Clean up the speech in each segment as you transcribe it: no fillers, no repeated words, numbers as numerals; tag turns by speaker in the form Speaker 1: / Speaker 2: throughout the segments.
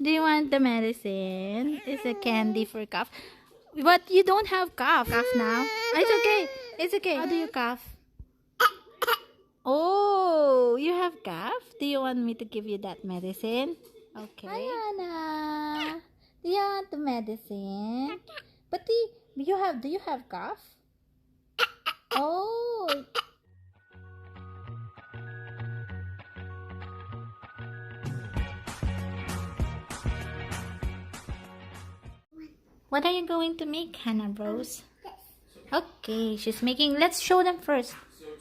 Speaker 1: Do you want the medicine? It's a candy for cough. But you don't have cough now. It's okay. It's okay. How do you cough? Oh, you have cough? Do you want me to give you that medicine? Okay. Hi, Anna. Do you want the medicine? But do you have cough? Oh. What are you going to make, Hannah Rose? Okay, she's making, let's show them first.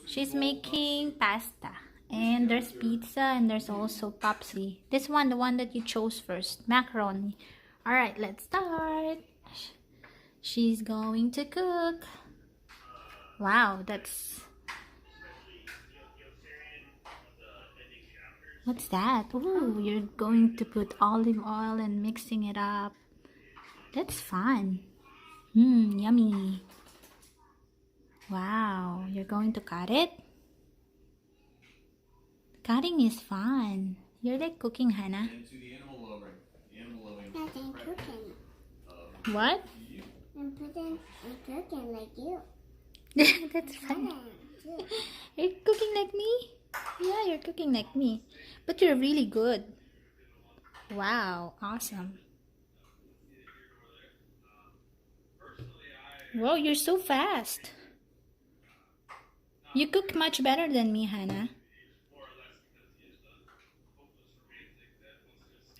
Speaker 1: She's making pasta. And there's pizza and there's also popsy. This one, the one that you chose first, macaroni. Alright, let's start. She's going to cook. Wow, what's that? Ooh, you're going to put olive oil and mixing it up. That's fun. Yummy. Wow, you're going to cut it? Cutting is fun. You're like cooking, Hannah.
Speaker 2: I'm cooking.
Speaker 1: What?
Speaker 2: I'm cooking like you.
Speaker 1: That's fun. You're cooking like me? Yeah, you're cooking like me. But you're really good. Wow, awesome. Whoa, you're so fast. You cook much better than me, Hannah.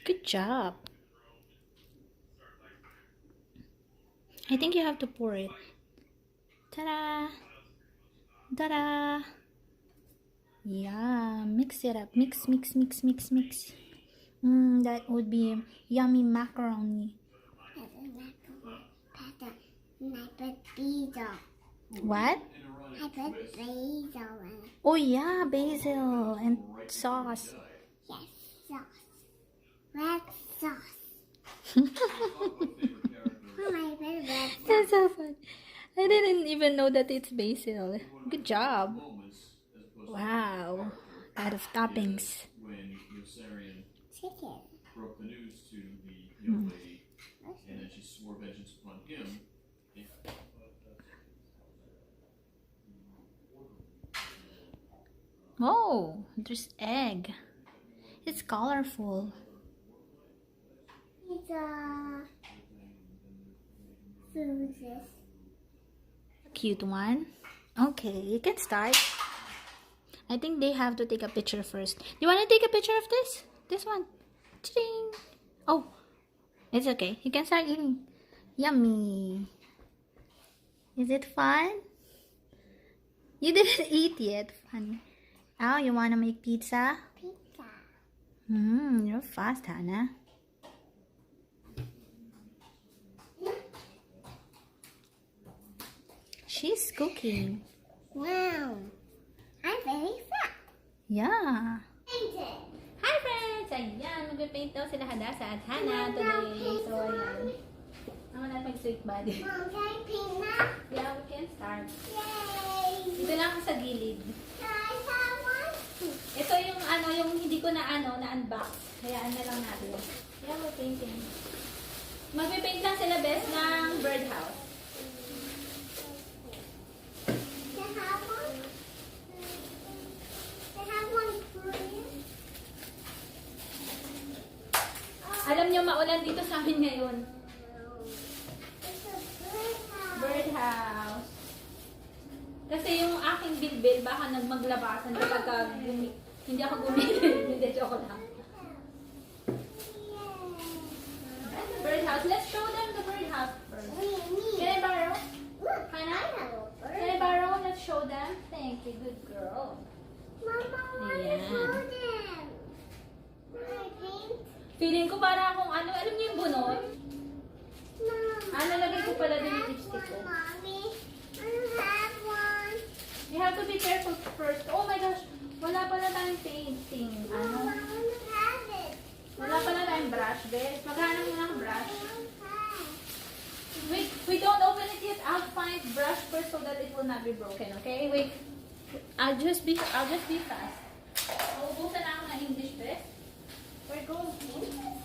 Speaker 1: Good job. I think you have to pour it. Ta-da! Ta-da! Yeah, mix it up. Mix, mix, mix, mix, mix. That would be yummy macaroni.
Speaker 2: And I put basil.
Speaker 1: What?
Speaker 2: I put basil in it.
Speaker 1: Oh yeah, basil and sauce.
Speaker 2: Yes, sauce. Red sauce. My favorite sauce.
Speaker 1: That's so fun. I didn't even know that it's basil. Good job. Wow. A lot of toppings.
Speaker 2: Chicken.
Speaker 3: Broke the news to the young lady, and then she swore vengeance upon him.
Speaker 1: Oh, there's egg. It's colorful.
Speaker 2: It's a food.
Speaker 1: Cute one. Okay, you can start. I think they have to take a picture first. Do you want to take a picture of this? This one. Ching. Oh, it's okay. You can start eating. Yummy. Is it fun? You didn't eat yet. Funny. Oh, you want to make pizza?
Speaker 2: Pizza.
Speaker 1: You're fast, Hannah. She's cooking.
Speaker 2: Wow. I'm very fat.
Speaker 1: Yeah.
Speaker 2: Painted.
Speaker 1: Hi friends! Ayan, mag-paint daw sila Hadasa at Hannah today. So, ayan. Naman natin mag-sweet body.
Speaker 2: Mom, can I paint now?
Speaker 1: Yeah, we can start.
Speaker 2: Yay!
Speaker 1: Dito lang sa gilid.
Speaker 2: Can I have one?
Speaker 1: Ito yung yung hindi ko na-unbox. Hayaan na lang natin. Yeah, we're painting. Mag-paint lang sila best ng birdhouse.
Speaker 2: Can I have one? Can I have one for you?
Speaker 1: Alam niyo, maulan dito sa amin ngayon.
Speaker 2: It's a birdhouse.
Speaker 1: Birdhouse. Kasi yung aking bilbil, baka maglabasan kapag hindi ako gumili. Hindi, joke lang. That's the birdhouse. Let's show them the birdhouse first. Can I borrow? Hannah? Can I borrow? Let's show them. Thank you, good girl.
Speaker 2: Mama, I want to
Speaker 1: Ayan.
Speaker 2: show them. Can I paint?
Speaker 1: Feeling ko para akong alam niyo yung bunot?
Speaker 2: Mom.
Speaker 1: Lagay ko pala din yung lipstick ko.
Speaker 2: Mommy, I don't have one.
Speaker 1: You have to be careful first. Oh my gosh, wala pala tayong painting.
Speaker 2: Mom, I don't have it.
Speaker 1: Wala pala tayong brush, bes. Maghanap mo ng brush.
Speaker 2: I don't have.
Speaker 1: Wait, we don't open it yet. I'll find brush first so that it will not be broken, okay? Wait. I'll just be fast. Uubusan na ako ng English, bes.
Speaker 2: We're going paint this?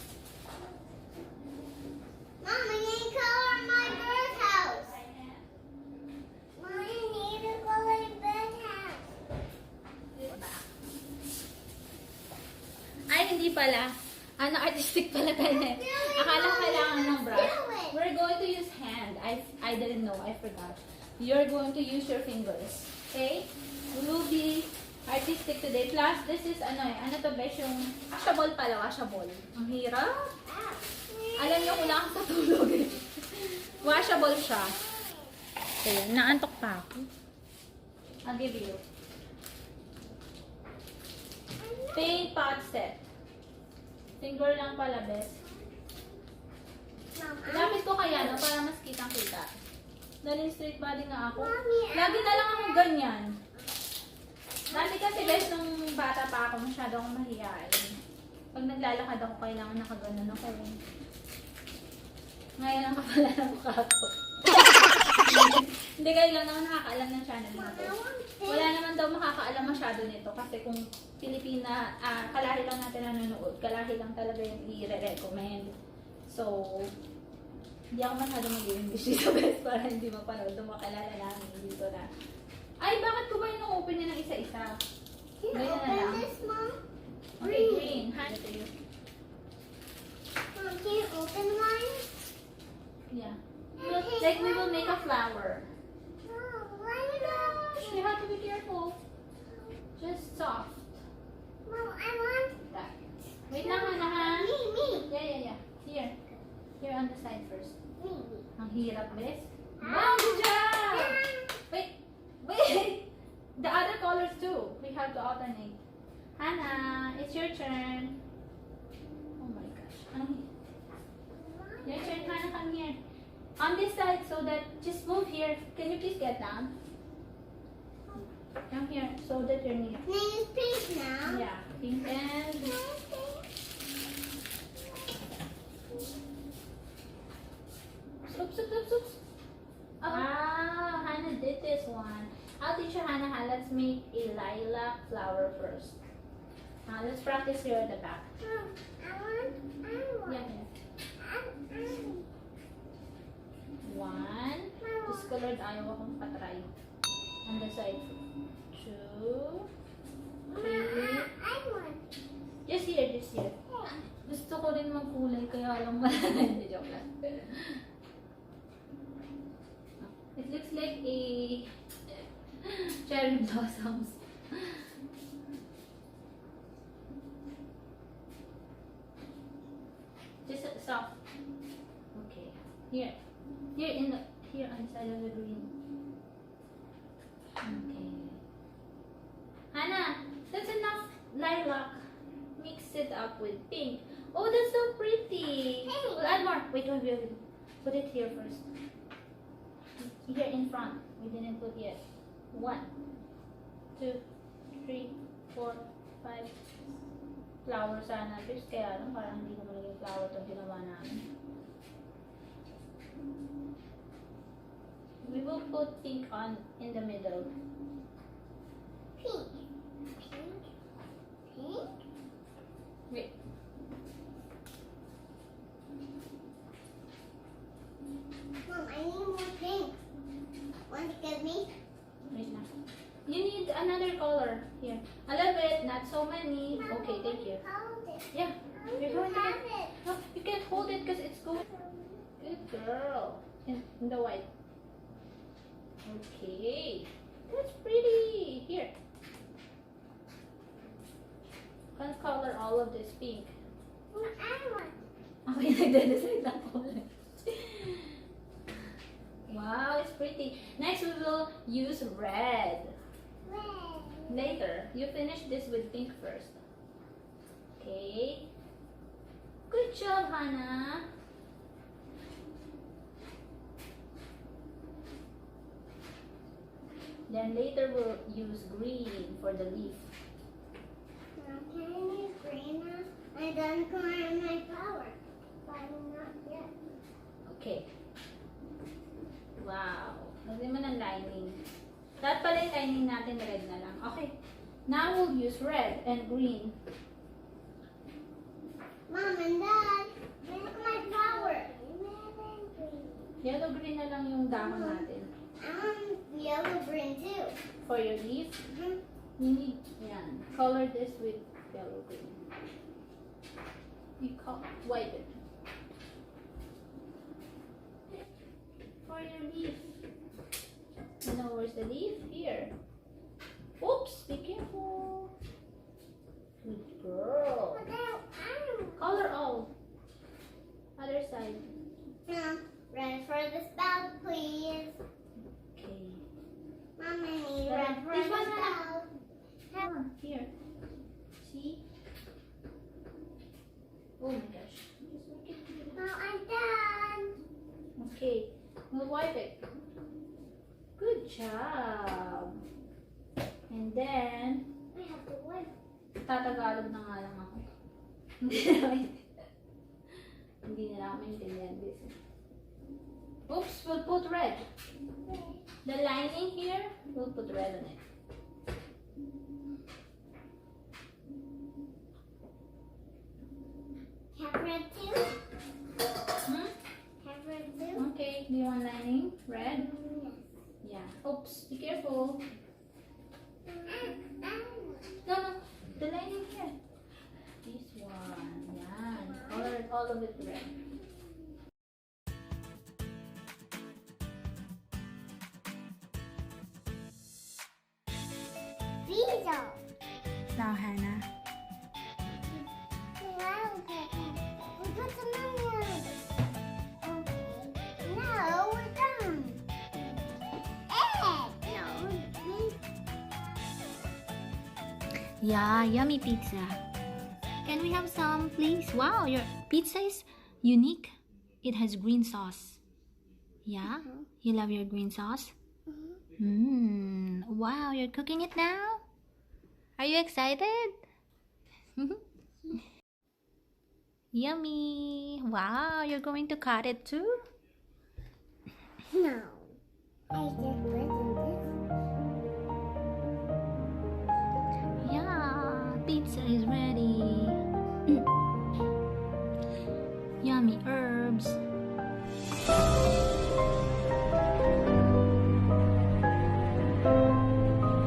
Speaker 1: Ay, hindi pala. Ano, artistic pala tayo. Akala ko kailangan ng brush. We're going to use hand. I didn't know. I forgot. You're going to use your fingers. Okay? We will be artistic today. Plus, this is ano to besh yung washable pala, washable. Ang hirap. Alam niyo, wala akong tutulog eh. Washable siya. So, yun. Naantok pa ako. I'll give you. Paint pot set. Finger lang pala, best. Lapit ko kaya, no? Para mas kitang-kita. Dahil straight body nga ako. Lagi na lang akong ganyan. Dati kasi, best, nung bata pa ako, masyado akong mahihain. Pag naglalakad ako, kailangan nakaganon ako. Ngayon lang kapala na mukha ko. Hindi, kayo lang naman nakakaalam ng channel na to. Wala naman daw makakaalam masyado nito kasi kung Pilipina, kalahi lang natin nanonood, kalahi lang talaga yung i-recommend. So, hindi ako masyado mag-English dito guys para hindi mapanood ng makalala namin dito na. Ay, bakit ko ba yung open niya ng isa-isa?
Speaker 2: Can you open this, Mom?
Speaker 1: Okay, green. Hand it to you.
Speaker 2: Mom, can you open one?
Speaker 1: Yeah. Like we will make a flower.
Speaker 2: Mom, why not?
Speaker 1: You have to be careful. Just soft.
Speaker 2: Mom, I want
Speaker 1: That. Wait lang, Hana, ha?
Speaker 2: me.
Speaker 1: Yeah. Here. Here on the side first.
Speaker 2: Me.
Speaker 1: Ang hirap, bes. Wow, good job! Wait. The other colors too. We have to alternate. Hana, it's your turn. Oh my gosh. Your turn, Hana, come here. On this side so that, just move here. Can you please get down? Come here so that you're near.
Speaker 2: Name is pink now.
Speaker 1: Yeah, pink and... Oops. Ah, Hannah did this one. I'll teach you, Hannah. Let's make a lilac flower first. Let's practice here at the back.
Speaker 2: Mom, I want.
Speaker 1: Yeah. One. This colored ayaw akong patry. On the side. Two. Three.
Speaker 2: I want.
Speaker 1: Just here. Gusto ko rin magkulay kaya alam mo na. Hindi, joke lang. It looks like a cherry blossoms. Just soft. Okay. Here on the side of the green. Okay. Hannah, that's enough lilac. Mix it up with pink. Oh, that's so pretty. We'll add more. Wait. Put it here first. Here in front. We didn't put yet. 1, 2, 3, 4, 5. Flower sana. Just kaya lang parang hindi naman naging flower itong ginawa namin. We will put pink on in the middle.
Speaker 2: Pink.
Speaker 1: Wait.
Speaker 2: Mom, I need more pink. Want to give me?
Speaker 1: Wait na. You need another color. Here. A little bit, not so many. Okay, thank you.
Speaker 2: Hold it.
Speaker 1: Yeah. You're going to
Speaker 2: Have
Speaker 1: get...
Speaker 2: it.
Speaker 1: No, you can't hold it because it's going... Good girl. In the white. Okay. That's pretty. Here. Can't color all of this pink.
Speaker 2: I want.
Speaker 1: Okay, nagde-decide lang po. Wow, it's pretty. Next, we will use red.
Speaker 2: Red.
Speaker 1: Later. You finish this with pink first. Okay. Good job, Hannah. Then later we'll use green for the leaf.
Speaker 2: Now, can I use green now? I done coloring my flower. But not yet.
Speaker 1: Okay. Wow. Lagyan mo ng lining. Dapat pala yung lining natin red na lang. Okay. Now we'll use red and green.
Speaker 2: Mom and Dad, look at my flower. Red and green.
Speaker 1: Yellow-green na lang yung dahon natin.
Speaker 2: I want yellow green too.
Speaker 1: For your leaf, you need, yan. Color this with yellow-green. You wipe it. For your leaf. You know where's the leaf? Here. Oops, be careful. Good girl. Color all. Other side.
Speaker 2: No. Red for the spout, please.
Speaker 1: Okay.
Speaker 2: Mama, need red for
Speaker 1: This
Speaker 2: the
Speaker 1: one,
Speaker 2: spout.
Speaker 1: Come on, here. See? Oh my gosh. Just make it.
Speaker 2: Now I'm done.
Speaker 1: Okay. We'll wipe it. Good job. And then,
Speaker 2: I have to wipe.
Speaker 1: tatagalog na nga lang ako. Hindi nila ako maintindihan this. Oops, we'll put red. The lining here, we'll put red on it.
Speaker 2: Have red too?
Speaker 1: Hmm?
Speaker 2: Have red too?
Speaker 1: Okay, do you want lining? Red?
Speaker 2: Yes.
Speaker 1: Yeah. Oops, be careful. No, no, the lining here. This one. Yeah. Color all of it red.
Speaker 2: Weasel.
Speaker 1: Now, Hannah.
Speaker 2: Wow, we put some onions. Okay. Now we're done. Egg. No.
Speaker 1: Yeah, yummy pizza. Can we have some, please? Wow, your pizza is unique. It has green sauce. Yeah? You love your green sauce? Wow, you're cooking it now? Are you excited? Yummy. Wow, you're going to cut it too?
Speaker 2: No. I just put in this.
Speaker 1: Yeah, pizza is ready.